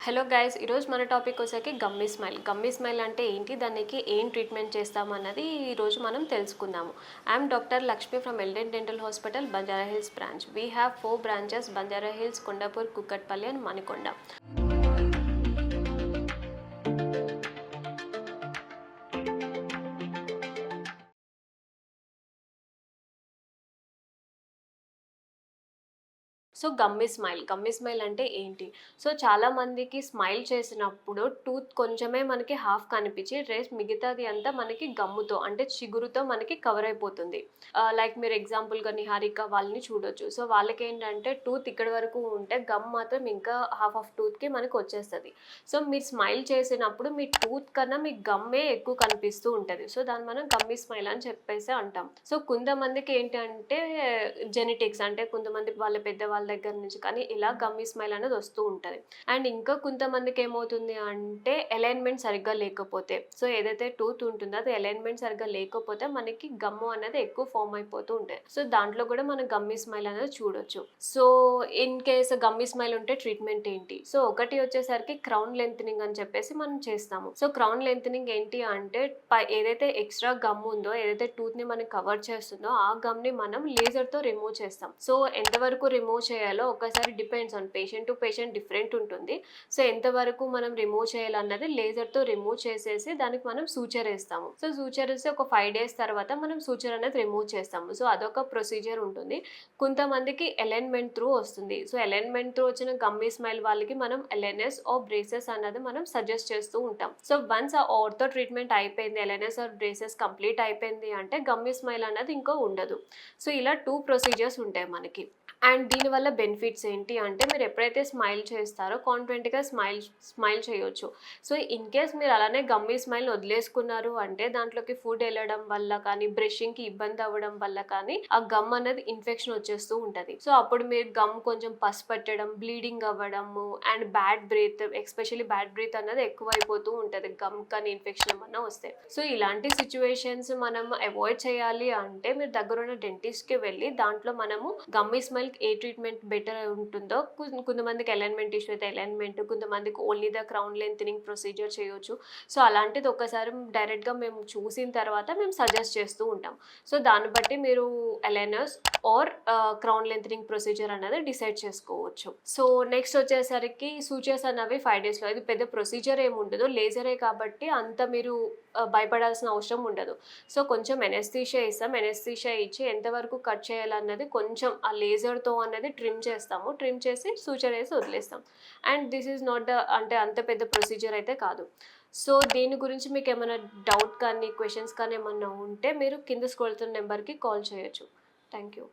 Hello guys, ఈరోజు మన topic వచ్చేసి గమ్మీ స్మైల్. గమ్మీ స్మైల్ అంటే ఏంటి, దానికి ఏం ట్రీట్మెంట్ చేస్తామన్నది ఈరోజు మనం తెలుసుకుందాము. I'm doctor Lakshmi from Elden dental hospital, Banjara hills branch. We have 4 branches: Banjara hills, Kondapur, Kukatpally and Manikonda. So gummy smile అంటే ఏంటి? సో చాలామందికి స్మైల్ చేసినప్పుడు టూత్ కొంచెమే మనకి హాఫ్ కనిపించి రెస్ట్ మిగతాది అంతా మనకి గమ్ముతో అంటే చిగురుతో మనకి కవర్ అయిపోతుంది. లైక్ మీరు ఎగ్జాంపుల్‌గా నిహారిక వాళ్ళని చూడొచ్చు. సో వాళ్ళకేంటంటే టూత్ ఇక్కడి వరకు ఉంటే గమ్ మాత్రం ఇంకా హాఫ్ ఆఫ్ టూత్‌కి మనకు వచ్చేస్తది. సో మీరు స్మైల్ చేసినప్పుడు మీ టూత్ కన్నా మీ గమ్మే ఎక్కువ కనిపిస్తూ ఉంటది. సో దాన్ని మనం గమ్మీ స్మైల్ అని చెప్పేసి అంటాం. సో కొంతమందికి ఏంటంటే జెనెటిక్స్ అంటే కొంతమంది వాళ్ళ పెద్దవాళ్ళ దగ్గర నుంచి కానీ ఇలా గమ్మీ స్మైల్ అనేది వస్తూ ఉంటది. అండ్ ఇంకా కొంతమందికి ఏమవుతుంది అంటే అలైన్‌మెంట్ సరిగ్గా లేకపోతే, సో ఏదైతే టూత్ ఉంటుందో అది అలైన్‌మెంట్ సరిగ్గా లేకపోతే మనకి గమ్ము అనేది ఎక్కువ ఫార్మ్ అయిపోతూ ఉంటాయి. సో దాంట్లో కూడా మనం గమ్మీ స్మైల్ అనేది చూడొచ్చు. So in case gummy smile ఉంటే ట్రీట్మెంట్ ఏంటి? సో ఒకటి వచ్చేసరికి క్రౌన్ లెంథనింగ్ అని చెప్పేసి మనం చేస్తాము. సో క్రౌన్ లెంథనింగ్ ఏంటి అంటే ఏదైతే ఎక్స్ట్రా గమ్ ఉందో, ఏదైతే టూత్ ని మనకి కవర్ చేస్తుందో ఆ గమ్ ని మనం లేజర్ తో రిమూవ్ చేస్తాం. సో ఎంతవరకు రిమూవ్ చేయాలో ఒకసారి depends on patient to patient different ఉంటుంది. సో ఎంతవరకు మనం రిమూవ్ చేయాలన్నది లేజర్ తో రిమూవ్ చేసేసి దానికి మనం సూచర్ వేస్తాము. సో సూచర్ వేస్తే ఒక 5 days తర్వాత మనం సూచర్ అనేది రిమూవ్ చేస్తాము. సో అదొక ప్రొసీజర్ ఉంటుంది. కొంతమందికి అలైన్మెంట్ త్రూ వస్తుంది. సో అలైన్మెంట్ త్రూ వచ్చిన గమ్మీ స్మైల్ వాళ్ళకి మనం ఎల్ఎన్ఎస్ ఆర్ బ్రేసెస్ అన్నది మనం సజెస్ట్ చేస్తూ ఉంటాం. సో వన్స్ ఆ ఆర్థో ట్రీట్మెంట్ అయిపోయింది, ఎల్ఎన్ఎస్ ఆర్ బ్రేసెస్ కంప్లీట్ అయిపోయింది అంటే గమ్మీ స్మైల్ అన్నది ఇంకో ఉండదు. సో ఇలా 2 ప్రొసీజర్స్ ఉంటాయి మనకి. అండ్ దీనివల్ల బెనిఫిట్స్ ఏంటి అంటే మీరు ఎప్పుడైతే స్మైల్ చేస్తారో కాన్ఫిడెంట్‌గా స్మైల్ చేయొచ్చు. సో ఇన్ కేస్ మీరు అలానే గమ్మీ స్మైల్ వదిలేసుకున్నారు అంటే దాంట్లోకి ఫుడ్ ఎళ్ళడం వల్ల కానీ, బ్రషింగ్‌కి ఇబ్బంది అవ్వడం వల్ల కానీ ఆ గమ్ అనేది ఇన్ఫెక్షన్ వచ్చేస్తూ ఉంటది. సో అప్పుడు మీరు గమ్ కొంచెం పసు పట్టడం, బ్లీడింగ్ అవ్వడము and bad breath, especially bad breath అన్నది ఎక్కువైపోతూ ఉంటది గమ్ కానీ ఇన్ఫెక్షన్ ఏమన్నా వస్తే. సో ఇలాంటి సిట్యుయేషన్స్ మనం అవాయిడ్ చేయాలి అంటే మీరు దగ్గరున్న డెంటిస్ట్‌కి వెళ్ళి దాంట్లో మనము గమ్మీ స్మైల్ ఏ ట్రీట్మెంట్ బెటర్ ఉంటుందో, కొంతమందికి అలైన్మెంట్ ఇష్యూ అయితే అలైన్మెంట్, కొంతమందికి ఓన్లీ ద క్రౌన్ లెంథనింగ్ ప్రొసీజర్ చేయొచ్చు. సో అలాంటిది ఒకసారి డైరెక్ట్‌గా మేము చూసిన తర్వాత మేము సజెస్ట్ చేస్తూ ఉంటాం. సో దాన్ని బట్టి మీరు అలైనర్స్ ఆర్ క్రౌన్ లెంథనింగ్ ప్రొసీజర్ అనేది డిసైడ్ చేసుకోవచ్చు. సో నెక్స్ట్ వచ్చేసరికి సూచర్స్ అన్నవి 5 daysలో. ఇది పెద్ద ప్రొసీజర్ ఏమి ఉండదు, లేజరే కాబట్టి అంత మీరు భయపడాల్సిన అవసరం ఉండదు. సో కొంచెం ఎనెస్థీషియా ఇస్తాం. ఎనెస్థీషియా ఇచ్చి ఎంతవరకు కట్ చేయాలన్నది కొంచెం ఆ లేజర్‌తో అనేది ట్రిమ్ చేస్తాము. ట్రిమ్ చేసి సూచర్ వేసి వదిలేస్తాం. And this is not the అంటే అంత పెద్ద ప్రొసీజర్ అయితే కాదు. సో దీని గురించి మీకేమైనా డౌట్ కానీ, క్వెషన్స్ కానీ ఏమన్నా ఉంటే మీరు కింద స్క్రోల్ అవుతున్న నెంబర్‌కి కాల్ చేయొచ్చు. Thank you.